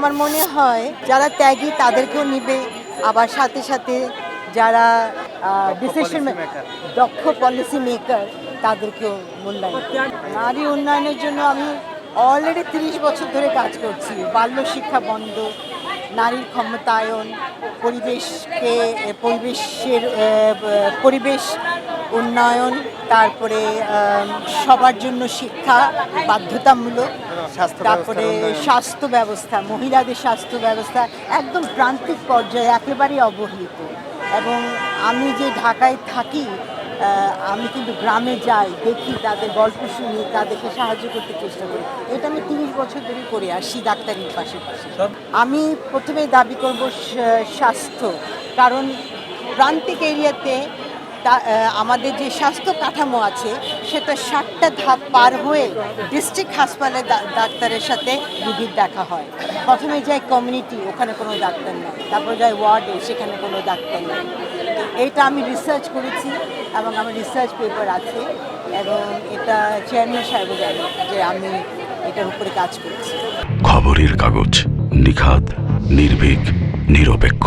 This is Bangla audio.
আমার মনে হয় যারা ত্যাগী তাদেরকেও নিবে, আবার সাথে সাথে যারা ডিসিশন দক্ষ পলিসি মেকার তাদেরকেও মূল্যায়ন। নারী উন্নয়নের জন্য আমি অলরেডি 30 বছর ধরে কাজ করছি। বাল্য শিক্ষা বন্ধ, নারীর ক্ষমতায়ন, পরিবেশ উন্নয়ন, তারপরে সবার জন্য শিক্ষা বাধ্যতামূলক, তারপরে স্বাস্থ্য ব্যবস্থা, মহিলাদের স্বাস্থ্য ব্যবস্থা একদম প্রান্তিক পর্যায়ে একেবারেই অবহেলিত। এবং আমি যে ঢাকায় থাকি, আমি কিন্তু গ্রামে যাই, দেখি, তাদের গল্প শুনি, তাদেরকে সাহায্য করতে চেষ্টা করি। এটা আমি 30 বছর ধরে করে আসি ডাক্তারির পাশাপাশি। আমি প্রথমে দাবি করব স্বাস্থ্য, কারণ প্রান্তিক এরিয়াতে আমাদের যে স্বাস্থ্য কাঠামো আছে সেটা 7টা ধাপ পার হয়ে ডিস্ট্রিক্ট হাসপাতালে ডাক্তারের সাথে রুগীর দেখা হয়। প্রথমে যায় কমিউনিটি, ওখানে কোনো ডাক্তার নেই, তারপর যায় ওয়ার্ডে, সেখানে কোনো ডাক্তার নেই। এইটা আমি রিসার্চ করেছি এবং আমার রিসার্চ পেপার আছে, এবং এটা চেয়ারম্যান সাহেবও জানে যে আমি এটার উপরে কাজ করছি। খবরের কাগজ, নিখাদ, নির্ভীক, নিরপেক্ষ।